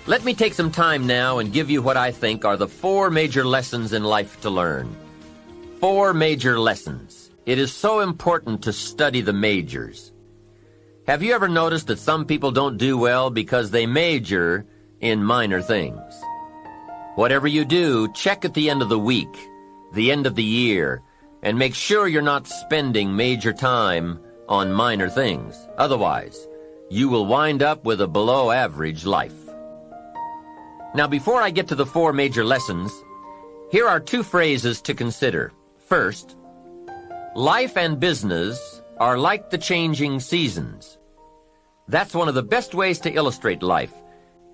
Let me take some time now and give you what I think are the 4 major lessons in life to learn. 4 major lessons. It is so important to study the majors. Have you ever noticed that some people don't do well because they major in minor things? Whatever you do, check at the end of the week, the end of the year, and make sure you're not spending major time on minor things. Otherwise, you will wind up with a below-average life. Now, before I get to the 4 major lessons, here are 2 phrases to consider. First, life and business are like the changing seasons. That's one of the best ways to illustrate life.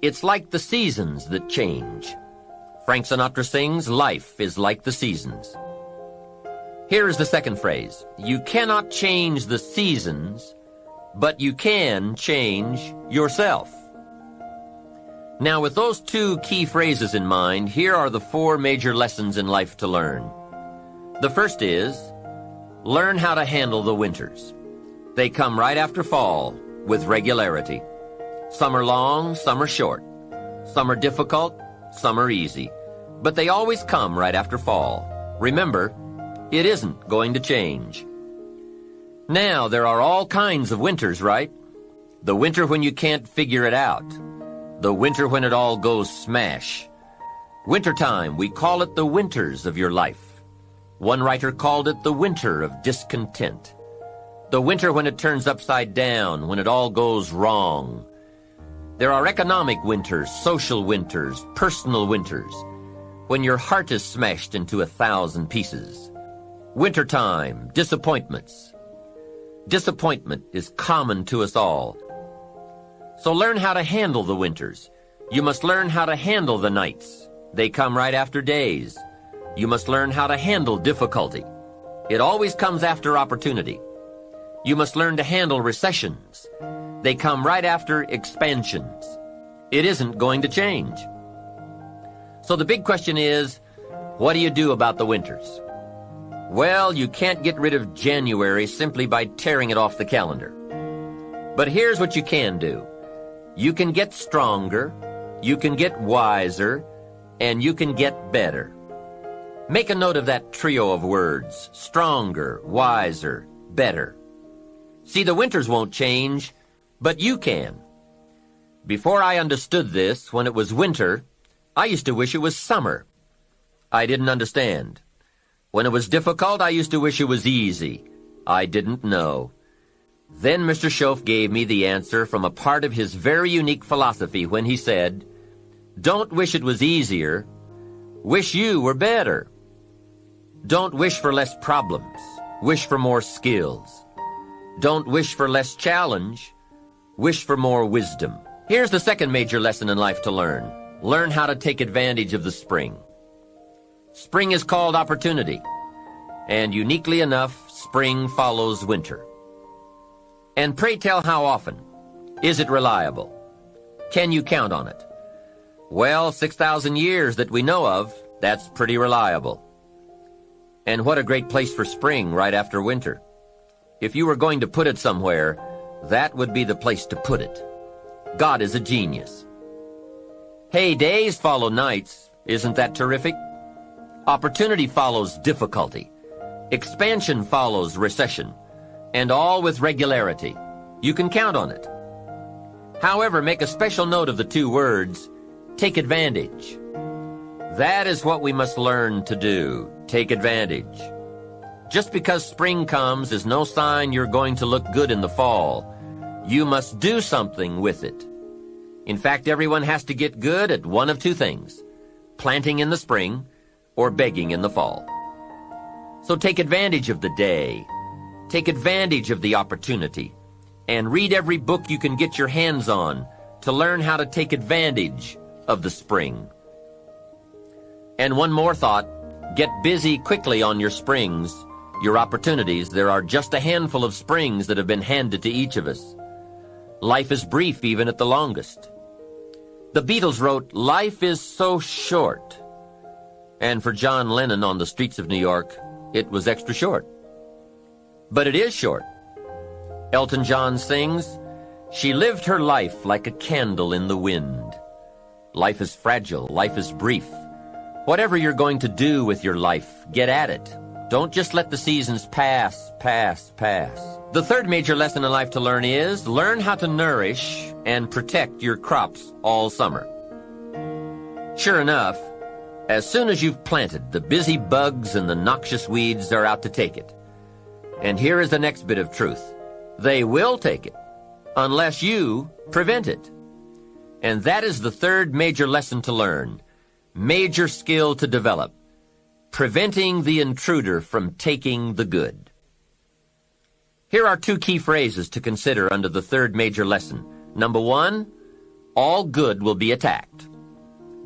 It's like the seasons that change. Frank Sinatra sings, "Life is like the seasons." Here is the second phrase. You cannot change the seasons, but you can change yourself. Now, with those 2 key phrases in mind, here are the 4 major lessons in life to learn. The first is, learn how to handle the winters. They come right after fall, with regularity. Some are long, some are short. Some are difficult, some are easy. But they always come right after fall. Remember, it isn't going to change. Now, there are all kinds of winters, right? The winter when you can't figure it out. The winter when it all goes smash. Wintertime, we call it the winters of your life. One writer called it the winter of discontent. The winter when it turns upside down, when it all goes wrong. There are economic winters, social winters, personal winters, when your heart is smashed into 1,000 pieces. Wintertime, disappointments. Disappointment is common to us all. So learn how to handle the winters. You must learn how to handle the nights. They come right after days. You must learn how to handle difficulty. It always comes after opportunity. You must learn to handle recessions. They come right after expansions. It isn't going to change. So the big question is, what do you do about the winters? Well, you can't get rid of January simply by tearing it off the calendar. But here's what you can do. You can get stronger, you can get wiser, and you can get better. Make a note of that trio of words, stronger, wiser, better. See, the winters won't change, but you can. Before I understood this, when it was winter, I used to wish it was summer. I didn't understand. When it was difficult, I used to wish it was easy. I didn't know. Then Mr. Schoaf gave me the answer from a part of his very unique philosophy when he said, "Don't wish it was easier, wish you were better. Don't wish for less problems, wish for more skills. Don't wish for less challenge, wish for more wisdom." Here's the second major lesson in life to learn. Learn how to take advantage of the spring. Spring is called opportunity, and uniquely enough, spring follows winter. And pray tell how often? Is it reliable? Can you count on it? Well, 6,000 years that we know of, that's pretty reliable. And what a great place for spring right after winter. If you were going to put it somewhere, that would be the place to put it. God is a genius. Hey, days follow nights. Isn't that terrific? Opportunity follows difficulty. Expansion follows recession. And all with regularity. You can count on it. However, make a special note of the 2 words, take advantage. That is what we must learn to do, take advantage. Just because spring comes is no sign you're going to look good in the fall. You must do something with it. In fact, everyone has to get good at one of 2 things, planting in the spring or begging in the fall. So take advantage of the day. Take advantage of the opportunity, and read every book you can get your hands on to learn how to take advantage of the spring. And one more thought, get busy quickly on your springs, your opportunities. There are just a handful of springs that have been handed to each of us. Life is brief even at the longest. The Beatles wrote, "Life is so short." And for John Lennon on the streets of New York, it was extra short. But it is short. Elton John sings, "She lived her life like a candle in the wind." Life is fragile. Life is brief. Whatever you're going to do with your life, get at it. Don't just let the seasons pass. The third major lesson in life to learn is learn how to nourish and protect your crops all summer. Sure enough, as soon as you've planted, the busy bugs and the noxious weeds are out to take it. And here is the next bit of truth. They will take it, unless you prevent it. And that is the third major lesson to learn, major skill to develop, preventing the intruder from taking the good. Here are two key phrases to consider under the third major lesson. Number one, all good will be attacked.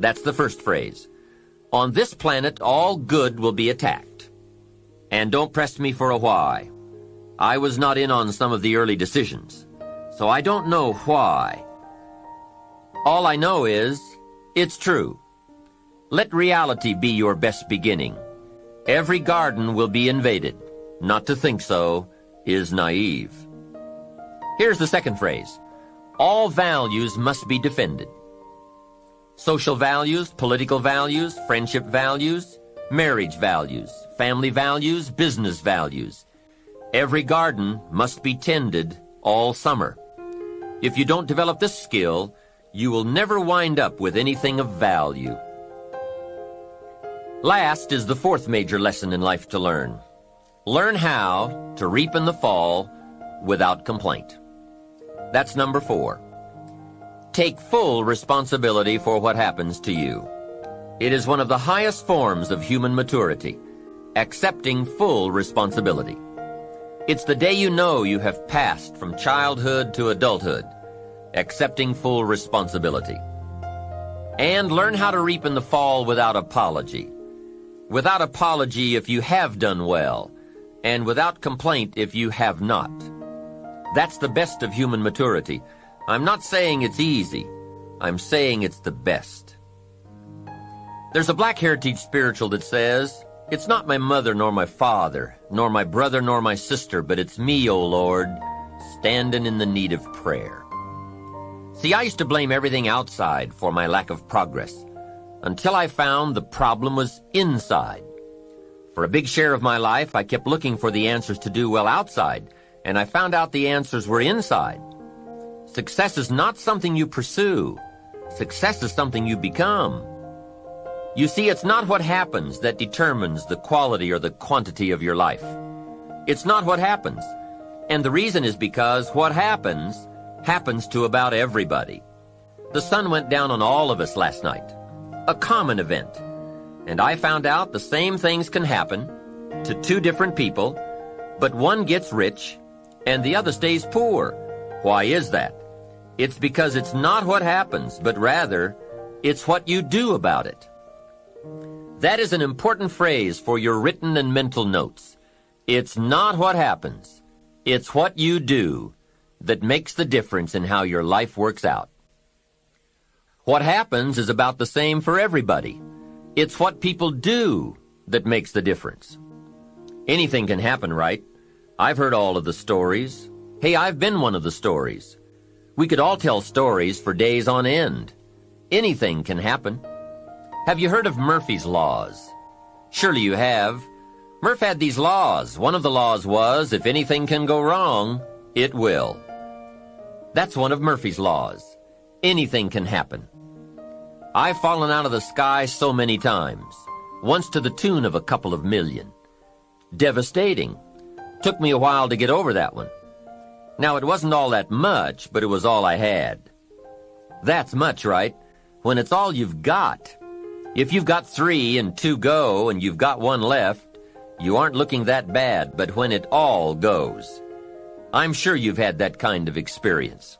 That's the first phrase. On this planet, all good will be attacked. And don't press me for a why. I was not in on some of the early decisions, so I don't know why. All I know is, it's true. Let reality be your best beginning. Every garden will be invaded. Not to think so is naive. Here's the second phrase. All values must be defended. Social values, political values, friendship values, marriage values, family values, business values. Every garden must be tended all summer. If you don't develop this skill, you will never wind up with anything of value. Last is the fourth major lesson in life to learn. Learn how to reap in the fall without complaint. That's number 4. Take full responsibility for what happens to you. It is one of the highest forms of human maturity, accepting full responsibility. It's the day you know you have passed from childhood to adulthood, accepting full responsibility. And learn how to reap in the fall without apology. Without apology if you have done well, and without complaint if you have not. That's the best of human maturity. I'm not saying it's easy. I'm saying it's the best. There's a Black Heritage spiritual that says, it's not my mother nor my father, nor my brother nor my sister, but it's me, O Lord, standing in the need of prayer. See, I used to blame everything outside for my lack of progress, until I found the problem was inside. For a big share of my life, I kept looking for the answers to do well outside, and I found out the answers were inside. Success is not something you pursue. Success is something you become. You see, it's not what happens that determines the quality or the quantity of your life. It's not what happens. And the reason is because what happens to about everybody. The sun went down on all of us last night. A common event. And I found out the same things can happen to two different people, but one gets rich and the other stays poor. Why is that? It's because it's not what happens, but rather, it's what you do about it. That is an important phrase for your written and mental notes. It's not what happens. It's what you do that makes the difference in how your life works out. What happens is about the same for everybody. It's what people do that makes the difference. Anything can happen, right? I've heard all of the stories. Hey, I've been one of the stories. We could all tell stories for days on end. Anything can happen. Have you heard of Murphy's Laws? Surely you have. Murph had these laws. One of the laws was, if anything can go wrong, it will. That's one of Murphy's laws. Anything can happen. I've fallen out of the sky so many times, once to the tune of a couple of million. Devastating. Took me a while to get over that one. Now, it wasn't all that much, but it was all I had. That's much, right? When it's all you've got. If you've got 3 and 2 go and you've got 1 left, you aren't looking that bad, but when it all goes. I'm sure you've had that kind of experience.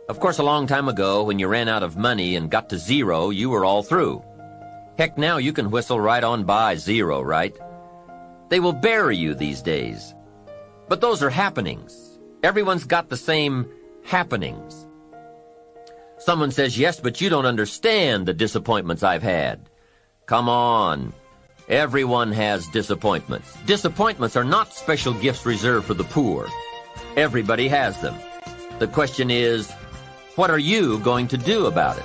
Of course, a long time ago, when you ran out of money and got to 0, you were all through. Heck, now you can whistle right on by 0, right? They will bury you these days. But those are happenings. Everyone's got the same happenings. Someone says, yes, but you don't understand the disappointments I've had. Come on. Everyone has disappointments. Disappointments are not special gifts reserved for the poor. Everybody has them. The question is, what are you going to do about it?